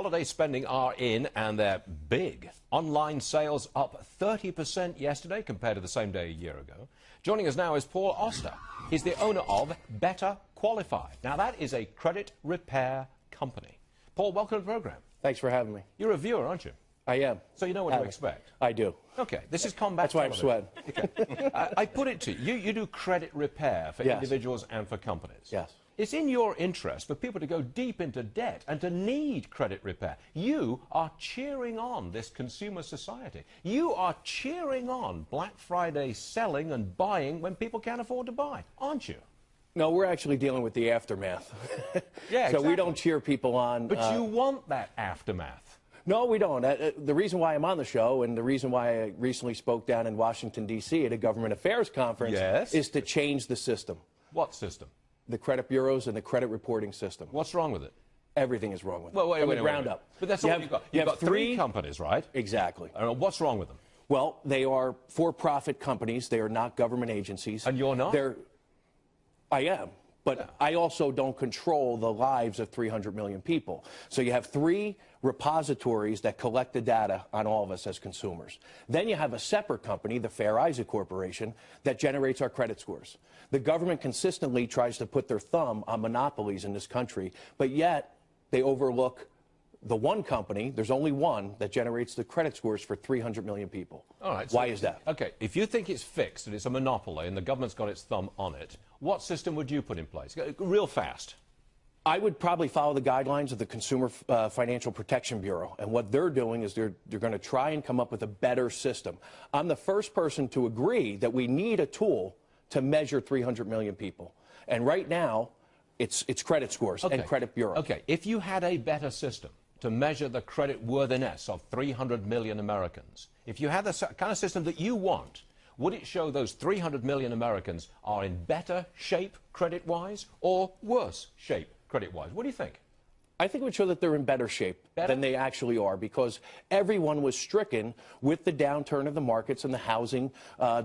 holiday spending are in, and they're big. Online sales up 30% yesterday compared to the same day a year ago. Joining us now is Paul Oster. He's the owner of Better Qualified. Now, that is a credit repair company. Paul, welcome to the program. Thanks for having me. You're a viewer, aren't you? I am. So you know what to expect? I do. Okay, this is combat That's why I'm sweating. Okay. I put it to you, you do credit repair for individuals and for companies. Yes. It's in your interest for people to go deep into debt and to need credit repair. You are cheering on this consumer society. You are cheering on Black Friday selling and buying when people can't afford to buy, aren't you? No, we're actually dealing with the aftermath. Yeah, so exactly. we don't cheer people on. But you want that aftermath. No, we don't. The reason why I'm on the show and the reason why I recently spoke down in Washington, D.C. at a government affairs conference is to change the system. What system? The credit bureaus and the credit reporting system. What's wrong with it? Everything is wrong with it. Well, wait, from the ground up. But that's all you've got. You've got three companies, right? Exactly. What's wrong with them? Well, they are for-profit companies. They are not government agencies. And you're not? I am. But I also don't control the lives of 300 million people. So you have three repositories that collect the data on all of us as consumers. Then you have a separate company, the Fair Isaac Corporation, that generates our credit scores. The government consistently tries to put their thumb on monopolies in this country, but yet they overlook the one company, there's only one, that generates the credit scores for 300 million people. All right. Why is that? Okay, if you think it's fixed and it's a monopoly and the government's got its thumb on it, what system would you put in place? Real fast. I would probably follow the guidelines of the Consumer Financial Protection Bureau. And what they're doing is they're going to try and come up with a better system. I'm the first person to agree that we need a tool to measure 300 million people. And right now, it's credit scores and credit bureau. Okay, if you had a better system to measure the credit worthiness of 300 million Americans, if you had the kind of system that you want, would it show those 300 million Americans are in better shape credit-wise or worse shape credit-wise? What do you think? I think it would show that they're in better shape than they actually are, because everyone was stricken with the downturn of the markets and the housing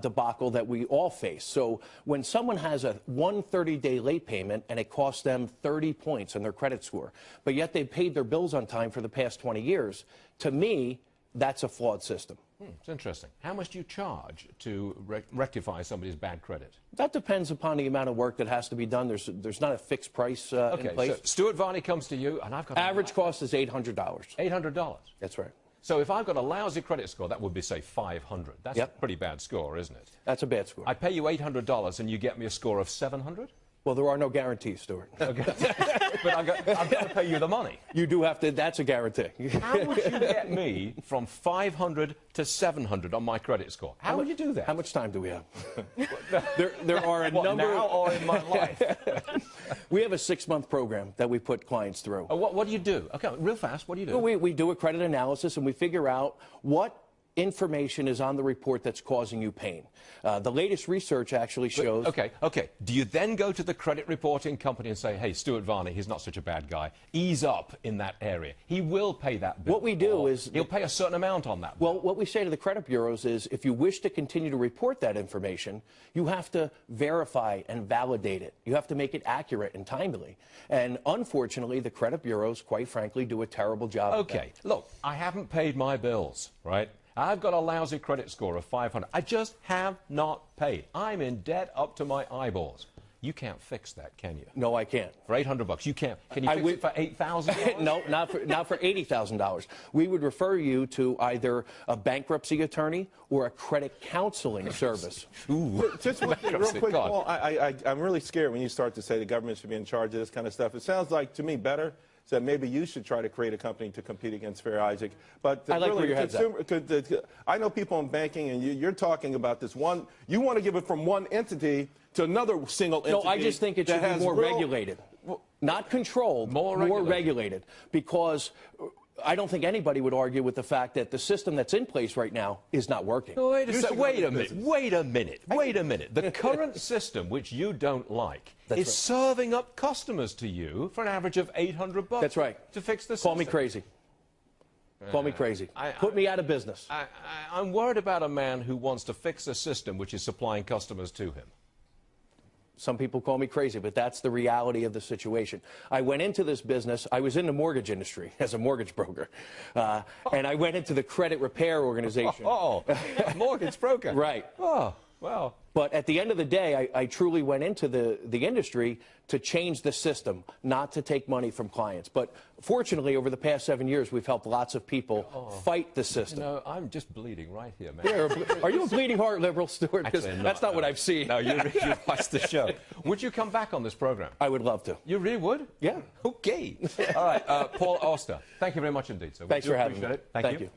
debacle that we all face. So when someone has a 130-day late payment and it costs them 30 points on their credit score, but yet they've paid their bills on time for the past 20 years, to me, that's a flawed system. It's interesting. How much do you charge to rectify somebody's bad credit? That depends upon the amount of work that has to be done. There's not a fixed price in place. So Stuart Varney comes to you, and I've got average cost is $800. $800. That's right. So if I've got a lousy credit score, that would be, say, 500. That's a pretty bad score, isn't it? That's a bad score. I pay you $800, and you get me a score of 700? Well, there are no guarantees, Stuart. Okay. But I've got to pay you the money. You do have to. That's a guarantee. How would you get me from 500 to 700 on my credit score? How would you do that? How much time do we have? there are a number. Now or in my life? We have a 6-month program that we put clients through. What do you do? Okay, real fast. What do you do? Well, we do a credit analysis and we figure out what information is on the report that's causing you pain. The latest research actually shows... Okay. Do you then go to the credit reporting company and say, hey, Stuart Varney, he's not such a bad guy. Ease up in that area. He will pay that bill. What we do is... He'll pay a certain amount on that bill. Well, what we say to the credit bureaus is if you wish to continue to report that information, you have to verify and validate it. You have to make it accurate and timely. And unfortunately, the credit bureaus, quite frankly, do a terrible job of that. Okay, look, I haven't paid my bills, right? I've got a lousy credit score of 500. I just have not paid. I'm in debt up to my eyeballs. You can't fix that, can you? No, I can't. For $800, you can't. Can you fix it for $8,000? No, not for $80,000. We would refer you to either a bankruptcy attorney or a credit counseling service. Ooh. Just real quick, Paul, I'm really scared when you start to say the government should be in charge of this kind of stuff. It sounds like, to me, better that maybe you should try to create a company to compete against Fair Isaac. But I like where your head's at. I know people in banking, and you're talking about this one. You want to give it from one entity to another single entity. No, I just think it should be more regulated. Not controlled, more regulated. Because I don't think anybody would argue with the fact that the system that's in place right now is not working. No, wait a minute. The current system, which you don't like, is serving up customers to you for an average of $800. That's right. To fix the system. Call me crazy. Call me crazy. Put me out of business. I'm worried about a man who wants to fix a system which is supplying customers to him. Some people call me crazy, but that's the reality of the situation. I went into this business. I was in the mortgage industry as a mortgage broker. And I went into the credit repair organization. Oh, mortgage broker. Right. Oh, well. But at the end of the day, I truly went into the industry to change the system, not to take money from clients. But fortunately, over the past 7 years, we've helped lots of people fight the system. You know, I'm just bleeding right here, man. Yeah, are you a bleeding heart liberal, Stuart? Because that's not what I've seen. No, you watched the show. Would you come back on this program? I would love to. You really would? Yeah. Okay. All right, Paul Oster, thank you very much indeed. So Thanks for having me. It. Thank you.